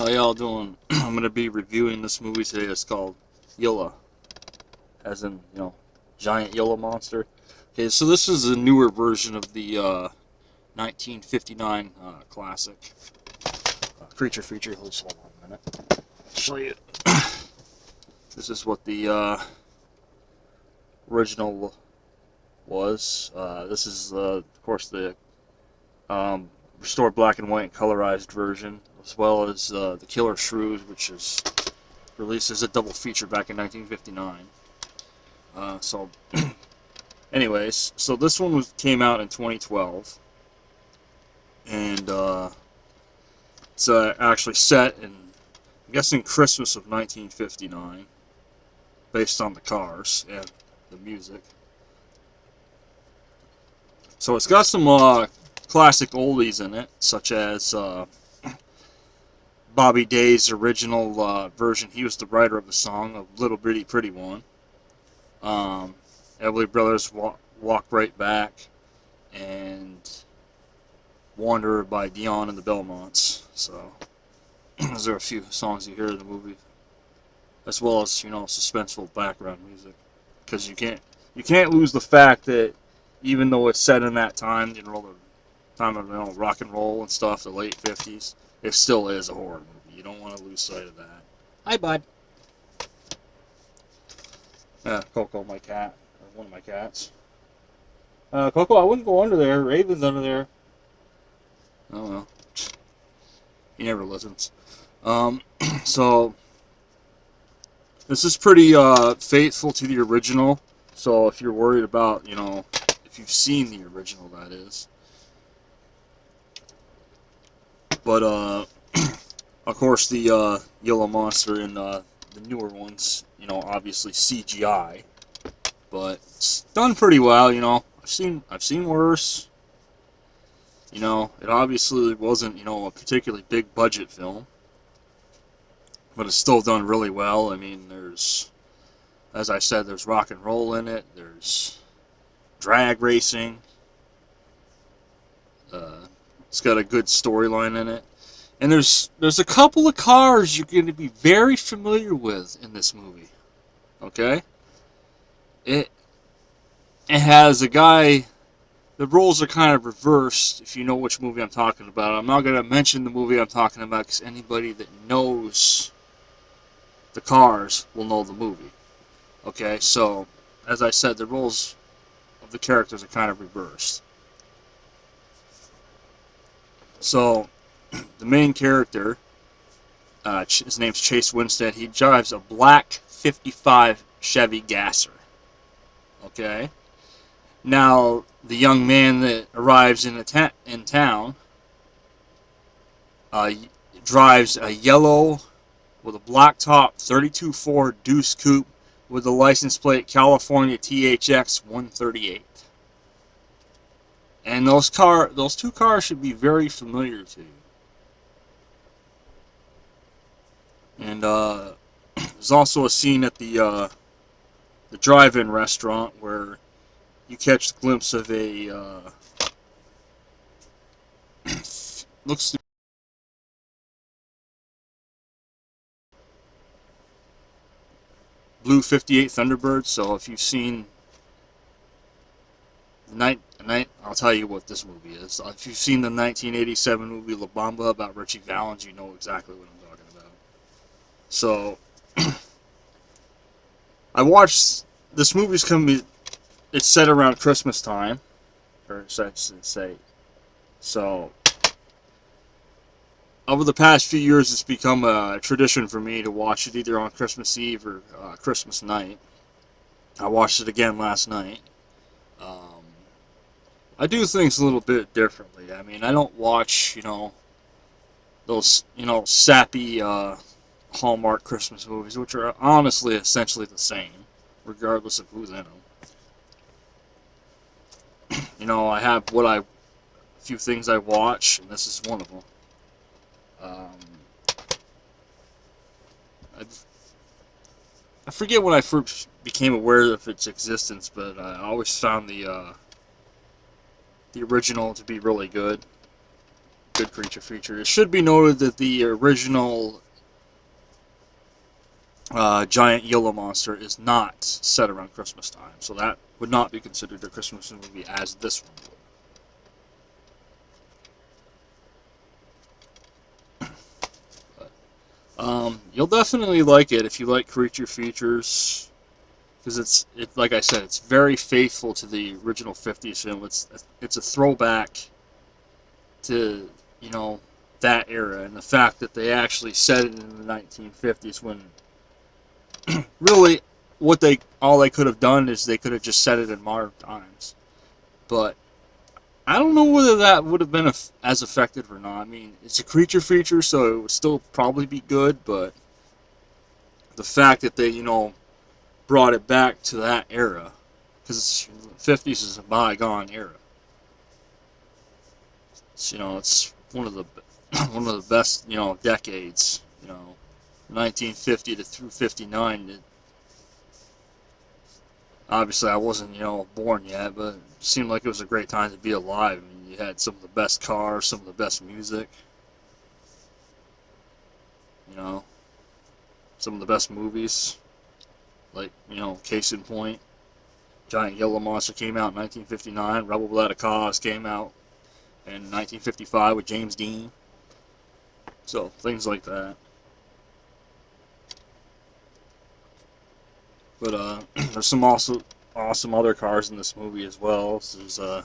How y'all doing? I'm gonna be reviewing this movie today. It's called Gila, as in giant yellow monster. Okay, so this is a newer version of the 1959 classic creature feature. Let's hold on a minute. I'll show you. This is what the original was. This is of course the restored black and white and colorized version, as well as the Killer Shrews, which is released as a double feature back in 1959. So, anyways, so this one came out in 2012, and it's actually set in, I'm guessing, Christmas of 1959, based on the cars and the music. So it's got some classic oldies in it, such as Bobby Day's original version. He was the writer of the song of Little Bitty Pretty One. Everly Brothers Walk Right Back, and Wanderer by Dion and the Belmonts. So those are a few songs you hear in the movie, as well as suspenseful background music, because you can't lose the fact that even though it's set in that time, the time of rock and roll and stuff, the late 50s, it still is a horror movie. You don't want to lose sight of that. Hi, bud. Coco, my cat, or one of my cats. Coco, I wouldn't go under there. Raven's under there. Oh well, he never listens. Um, so this is pretty faithful to the original. So if you're worried about, if you've seen the original, that is. But of course, the yellow monster in the newer ones, obviously CGI, but it's done pretty well. I've seen worse. It obviously wasn't, a particularly big budget film, but it's still done really well. I mean, as I said, there's rock and roll in it. There's drag racing. It's got a good storyline in it, and there's a couple of cars you're going to be very familiar with in this movie. Okay, it it has a guy. The roles are kind of reversed, if you know which movie I'm talking about. I'm not going to mention the movie I'm talking about, because anybody that knows the cars will know the movie. Okay, so, as I said, the roles of the characters are kind of reversed. So, the main character, his name's Chase Winstead. He drives a black 55 Chevy Gasser. Okay? Now, the young man that arrives in town uh, drives a yellow with a black top 32 Ford Deuce Coupe with the license plate California THX 138. And those two cars should be very familiar to you. And there's also a scene at the drive-in restaurant where you catch a glimpse of a looks blue 58 Thunderbird. So if you've seen I'll tell you what this movie is. If you've seen the 1987 movie La Bamba about Richie Valens, you know exactly what I'm talking about. So I watched this movie's coming. It's set around Christmas time, or such to say. So over the past few years, it's become a tradition for me to watch it either on Christmas Eve or Christmas night. I watched it again last night. Um, I do things a little bit differently. I mean, I don't watch, those, sappy Hallmark Christmas movies, which are honestly essentially the same, regardless of who's in them. I have a few things I watch, and this is one of them. Um, I forget when I first became aware of its existence, but I always found the original to be really good. good creature feature. It should be noted that the original giant Gila monster is not set around Christmas time, so that would not be considered a Christmas movie as this one would. You'll definitely like it if you like creature features, because like I said, it's very faithful to the original '50s film. It's a throwback to that era, and the fact that they actually set it in the 1950s when really all they could have done is they could have just set it in modern times. But I don't know whether that would have been as effective or not. I mean, it's a creature feature, so it would still probably be good, but the fact that they, brought it back to that era, because the 50s is a bygone era. It's one of the one of the best, decades. 1950 to through 59. Obviously, I wasn't, born yet, but it seemed like it was a great time to be alive. I mean, you had some of the best cars, some of the best music, you know, some of the best movies. Like, case in point, Giant Yellow Monster came out in 1959. Rebel Without a Cause came out in 1955 with James Dean. So, things like that. But, there's some also awesome other cars in this movie as well. So there's a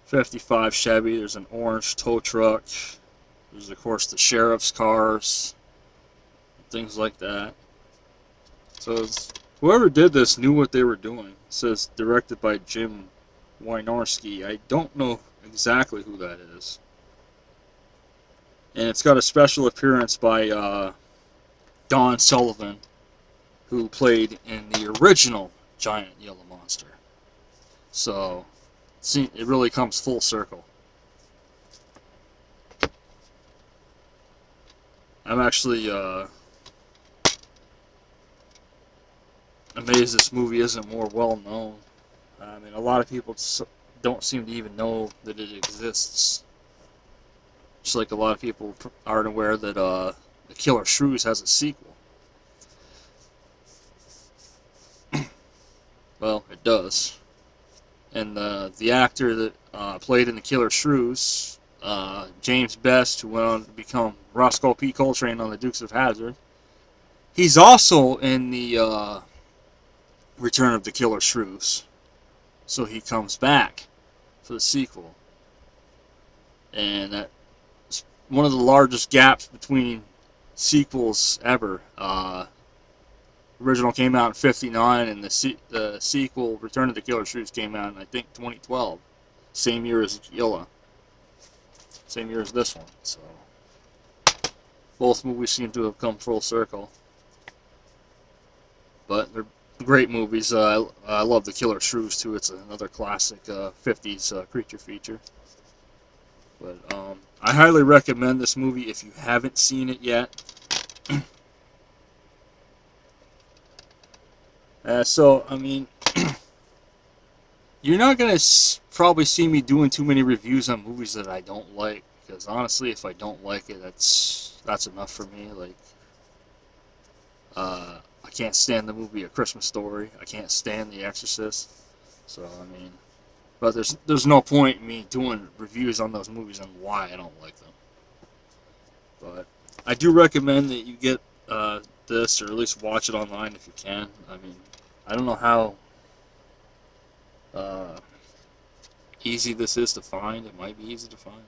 55 Chevy, there's an orange tow truck, there's, of course, the sheriff's cars, things like that. So, whoever did this knew what they were doing. It says directed by Jim Wynorski. I don't know exactly who that is. And it's got a special appearance by Don Sullivan, who played in the original Giant Yellow Monster. So, see, it really comes full circle. I'm actually amazed this movie isn't more well known. I mean, a lot of people don't seem to even know that it exists. Just like a lot of people aren't aware that The Killer Shrews has a sequel. Well, it does. And the actor that played in The Killer Shrews, James Best, who went on to become Roscoe P. Coltrane on The Dukes of Hazzard, he's also in the Return of the Killer Shrews. So he comes back for the sequel. And that's one of the largest gaps between sequels ever. Original came out in '59, and the sequel, Return of the Killer Shrews, came out in, I think, 2012. Same year as Gila. Same year as this one. So both movies seem to have come full circle. But they're great movies. I love The Killer Shrews, too. It's another classic 50s creature feature. But I highly recommend this movie if you haven't seen it yet. So, I mean, you're not going to probably see me doing too many reviews on movies that I don't like. Because honestly, if I don't like it, that's enough for me. Like, I can't stand the movie A Christmas Story. I can't stand The Exorcist. So, I mean, but there's no point in me doing reviews on those movies and why I don't like them. But I do recommend that you get this, or at least watch it online if you can. I mean, I don't know how easy this is to find. It might be easy to find. I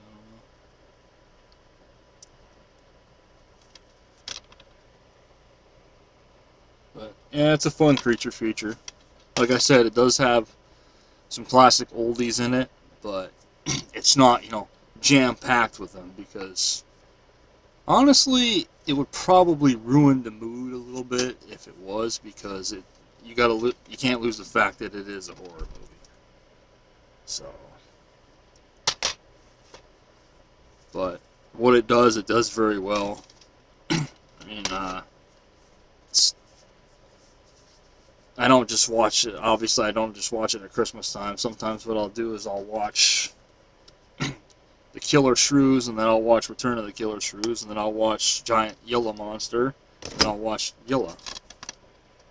don't know. But yeah, it's a fun creature feature. Like I said, it does have some classic oldies in it, but it's not, jam packed with them, because honestly, it would probably ruin the mood a little bit if it was, because you can't lose the fact that it is a horror movie. So, but what it does very well. I mean, I don't just watch it. Obviously, I don't just watch it at Christmas time. Sometimes what I'll do is I'll watch the Killer Shrews, and then I'll watch Return of the Killer Shrews, and then I'll watch Giant Gila Monster, and then I'll watch Gila.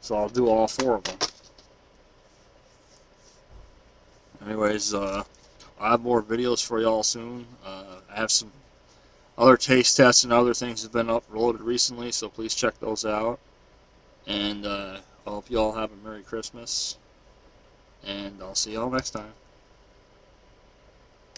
So I'll do all 4 of them. Anyways, I'll have more videos for y'all soon. I have some other taste tests and other things have been uploaded recently, so please check those out. And I hope you all have a Merry Christmas. And I'll see y'all next time.